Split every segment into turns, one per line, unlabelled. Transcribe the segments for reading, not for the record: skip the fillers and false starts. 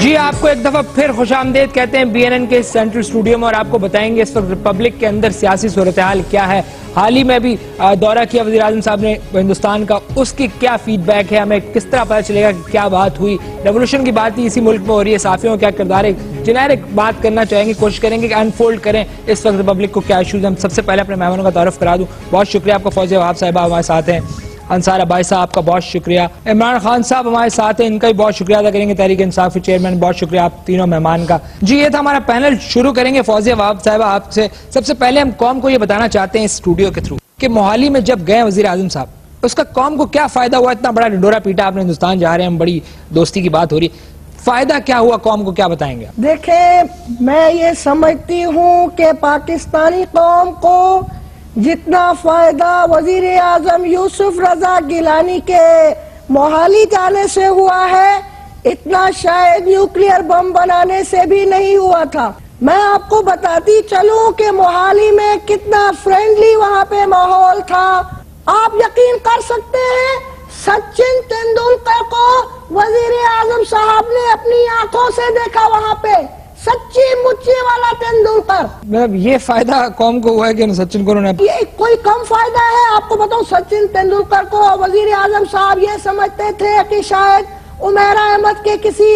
जी आपको एक दफा फिर खुशामदीद कहते हैं BNN के सेंट्रल स्टूडियो में, और आपको बताएंगे इस वक्त रिपब्लिक के अंदर सियासी सूरत हाल क्या है। हाल ही में भी दौरा किया वज़ीर आज़म साहब ने हिंदुस्तान का, उसकी क्या फीडबैक है, हमें किस तरह पता चलेगा कि क्या बात हुई। रेवोल्यूशन की बात ही इसी मुल्क में हो रही है, साफियों का क्या किरदार है, जेनेरिक बात करना चाहेंगे, कोशिश करेंगे कि अनफोल्ड करें इस वक्त रिपब्लिक को क्या इशूज। हम सबसे पहले अपने मेहमानों का तारुफ करा दूं। बहुत शुक्रिया आपका, फौजिया वहाब साहिबा हमारे साथ हैं, अंसार अब्बासी साहब का बहुत शुक्रिया, इमरान खान साहब हमारे साथ हैं, इनका भी बहुत शुक्रिया अदा करेंगे, तहरीक इंसाफ के चेयरमैन, बहुत शुक्रिया आप तीनों मेहमान का। जी ये था हमारा पैनल, शुरू करेंगे फौजिया वहाब साहिबा आपसे। सबसे पहले हम कौम को ये बताना चाहते हैं इस स्टूडियो के थ्रू कि मोहाली में जब गए वज़ीर आज़म साहब, उसका कौम को क्या फायदा हुआ? इतना बड़ा ढिंढोरा पीटा आपने, हिंदुस्तान जा रहे हैं हम, बड़ी दोस्ती की बात हो रही, फायदा क्या हुआ कौम को, क्या बताएंगे?
देखें, मैं ये समझती हूँ कि पाकिस्तानी कौम को जितना फायदा वजीर आजम यूसुफ रजा गिलानी के मोहाली जाने से हुआ है, इतना शायद न्यूक्लियर बम बनाने से भी नहीं हुआ था। मैं आपको बताती चलूं कि मोहाली में कितना फ्रेंडली वहाँ पे माहौल था। आप यकीन कर सकते हैं, सचिन तेंदुलकर को वजीर आजम साहब ने अपनी आंखों से देखा वहाँ पे, सच्ची मुच्ची वाला तेंदुलकर।
मतलब ये फायदा कौम को हुआ है कि सचिन को,
ये कोई कम फायदा है? आपको बताऊं, सचिन तेंदुलकर को वजीर आजम साहब ये समझते थे कि शायद उमैर अहमद के किसी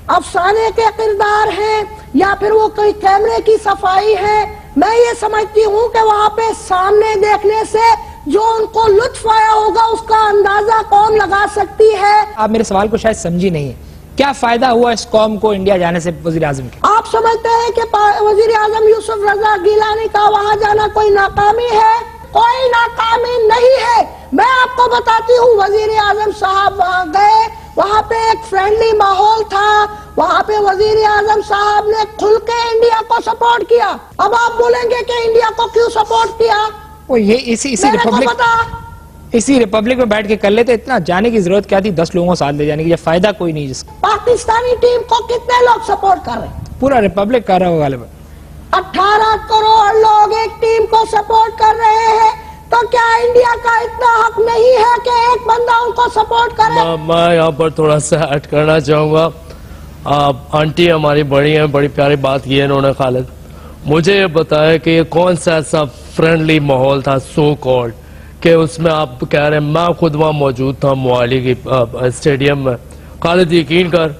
अफसाने के किरदार हैं, या फिर वो कोई कैमरे की सफाई है। मैं ये समझती हूँ कि वहाँ पे सामने देखने से जो उनको लुत्फ आया होगा, उसका अंदाजा कौम लगा सकती है।
आप मेरे सवाल को शायद समझी नहीं, क्या फायदा हुआ इस कौम को इंडिया जाने से वजीर आजम के?
आप समझते हैं कि वजीर आजम यूसुफ रजा गिलानी का वहाँ जाना कोई नाकामी है? कोई नाकामी नहीं है। मैं आपको बताती हूँ, वजीर आजम साहब वहाँ गए, वहाँ पे एक फ्रेंडली माहौल था, वहाँ पे वजीर आजम साहब ने खुल के इंडिया को सपोर्ट किया। अब आप बोलेंगे कि इंडिया को क्यों सपोर्ट किया?
वो ये इसी रिपब्लिक में बैठ के कर लेते, इतना जाने की जरूरत क्या थी 10 लोगों को साथ ले जाने की, जब फायदा कोई नहीं जिसका।
पाकिस्तानी टीम को कितने लोग सपोर्ट कर रहे हैं?
पूरा रिपब्लिक कर रहा होगा,
18 करोड़ लोग एक टीम को सपोर्ट कर रहे हैं, तो क्या इंडिया का इतना हक नहीं है कि एक बंदा उनको सपोर्ट करे?
मैं यहाँ पर थोड़ा सा ऐड करना चाहूंगा। आंटी हमारी बड़ी हैं, बड़ी प्यारी बात की है इन्होंने खालिद। मुझे ये बताया कि ये कौन सा ऐसा फ्रेंडली माहौल था सो कॉल्ड कि उसमें आप कह रहे हैं, मैं खुद वहाँ मौजूद था मोहाली की स्टेडियम में। खालिद यकीन कर,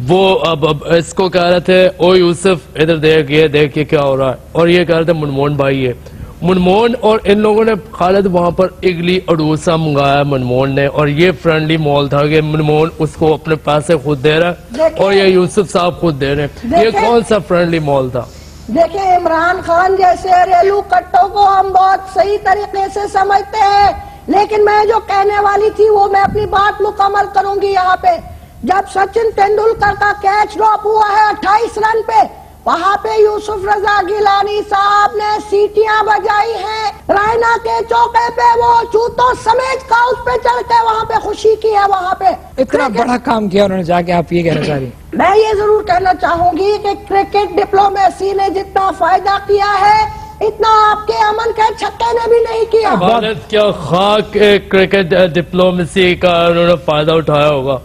वो अब इसको कह रहे थे, ओ यूसुफ इधर देख, ये देख के क्या हो रहा है, और ये कह रहे थे मनमोहन भाई है मनमोहन, और इन लोगों ने खालिद वहाँ पर इगली अडूसा मंगाया मनमोहन ने, और ये फ्रेंडली माहौल था कि मनमोहन उसको अपने पैसे खुद दे रहा है और ये यूसुफ साहब खुद दे रहे हैं। ये कौन सा फ्रेंडली माहौल था?
देखिए, इमरान खान जैसे रेलू कट्टों को हम बहुत सही तरीके से समझते हैं, लेकिन मैं जो कहने वाली थी वो मैं अपनी बात मुकम्मल करूंगी यहाँ पे। जब सचिन तेंदुलकर का कैच ड्रॉप हुआ है 28 रन पे, वहाँ पे यूसुफ रजा गिलानी साहब ने सीटियां बजाई हैं, रायना के चौके पे वो जूतों समेत का उस पे चढ़ के वहाँ पे खुशी की है। वहाँ पे
इतना बड़ा काम किया उन्होंने जाके, आप ये कहना चाह रही?
मैं ये जरूर कहना चाहूंगी कि क्रिकेट डिप्लोमेसी ने जितना फायदा किया है, इतना आपके अमन के छक्के ने भी नहीं किया।
भारत क्या खाक क्रिकेट डिप्लोमेसी का उन्होंने फायदा उठाया होगा।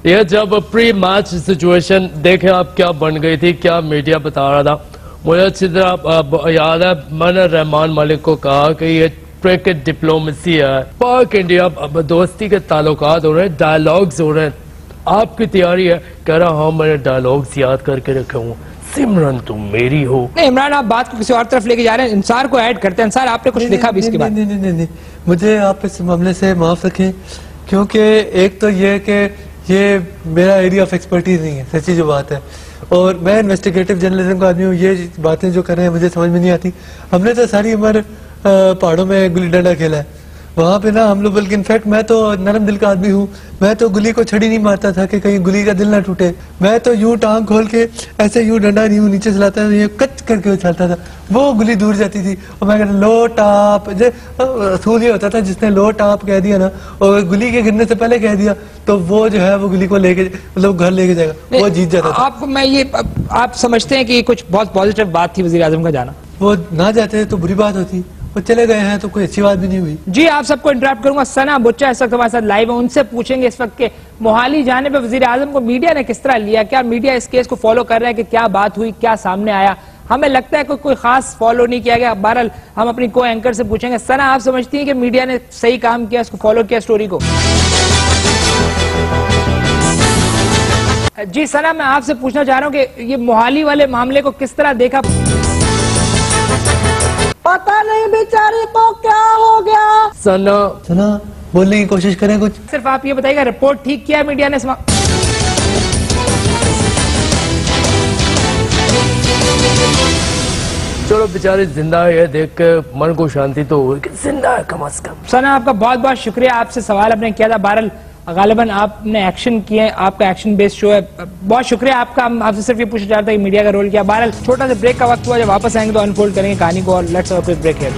ये जब प्री मैच सिचुएशन देखे आप क्या बन गई थी, क्या मीडिया बता रहा था, मुझे अच्छी तरह याद है, मैंने रहमान मलिक को कहा कि ये क्रिकेट डिप्लोमेसी है, पाक इंडिया दोस्ती के ताल्लुकात हो रहे हैं, डायलॉग्स हो रहे हैं, आपकी तैयारी है? कह रहा हाँ मैंने डायलॉग्स याद करके रखे हूँ, सिमरन तुम मेरी हो।
नहीं इमरान, आप बात को किसी और तरफ लेके जा रहे हैं, इंसार को ऐड करते हैं। इंसार, आपने कुछ लिखा भी इसके बाद?
नहीं, मुझे आप इस मामले से माफ रखें, क्योंकि एक तो ये कि ये मेरा एरिया ऑफ एक्सपर्टीज नहीं है, सच्ची जो बात है, और मैं इन्वेस्टिगेटिव जर्नलिज्म का आदमी हूँ। ये बातें जो कर रहे हैं मुझे समझ में नहीं आती। हमने तो सारी उम्र पहाड़ों में गुल्ली डंडा खेला है, वहाँ पे ना हम लोग, बल्कि इनफैक्ट मैं तो नरम दिल का आदमी हूँ, मैं तो गुली को छड़ी नहीं मारता था कि कहीं गुली का दिल ना टूटे। मैं तो यूं टांग खोल के ऐसे यूं डंडा यूं नीचे चलाता था, ये कच करके उछालता था, वो गुली दूर जाती थी। और मैं कहता लो टाप, असूल ये होता था जिसने लो टाप कह दिया ना, और गुली के गिरने से पहले कह दिया, तो वो जो है वो गुली को लेके मतलब घर लेके जाएगा, वो जीत जाता था।
आपको मैं ये, आप समझते हैं कि कुछ बहुत पॉजिटिव बात थी वजीर आजम का जाना?
वो ना जाते तो बुरी बात होती, वो चले गए हैं तो कोई अच्छी बात भी नहीं हुई।
जी आप सबको इंटरप्ट करूंगा। सना बुच्चा इस वक्त हमारे साथ लाइव है, उनसे पूछेंगे इस वक्त के मोहाली जाने पे वजीर आजम को मीडिया ने किस तरह लिया, क्या मीडिया इस केस को फॉलो कर रहा है कि क्या बात हुई, क्या सामने आया। हमें लगता है कोई खास फॉलो नहीं किया गया। बहरहाल हम अपनी को एंकर से पूछेंगे। सना आप समझती हैं कि मीडिया ने सही काम किया, इसको फॉलो किया स्टोरी को? जी सना मैं आपसे पूछना चाह रहा हूं कि ये मोहाली वाले मामले को किस तरह देखा?
पता नहीं बेचारे को क्या हो गया।
सना बोलने की कोशिश करें कुछ।
सिर्फ आप ये बताइएगा रिपोर्ट ठीक किया मीडिया ने?
चलो बेचारे जिंदा है, ये देख के मन को शांति तो हुई कि जिंदा है कम से कम।
सना आपका बहुत बहुत शुक्रिया, आपसे सवाल आपने किया था। बहरहाल गालिबन आपने एक्शन किए, आपका एक्शन बेस्ड शो है, बहुत शुक्रिया आपका। हम आपसे सिर्फ ये पूछना चाहते हैं कि मीडिया का रोल क्या। बहरहाल छोटा सा ब्रेक का वक्त हुआ, जब वापस आएंगे तो अनफोल्ड करेंगे कहानी को। और let's have a quick break है।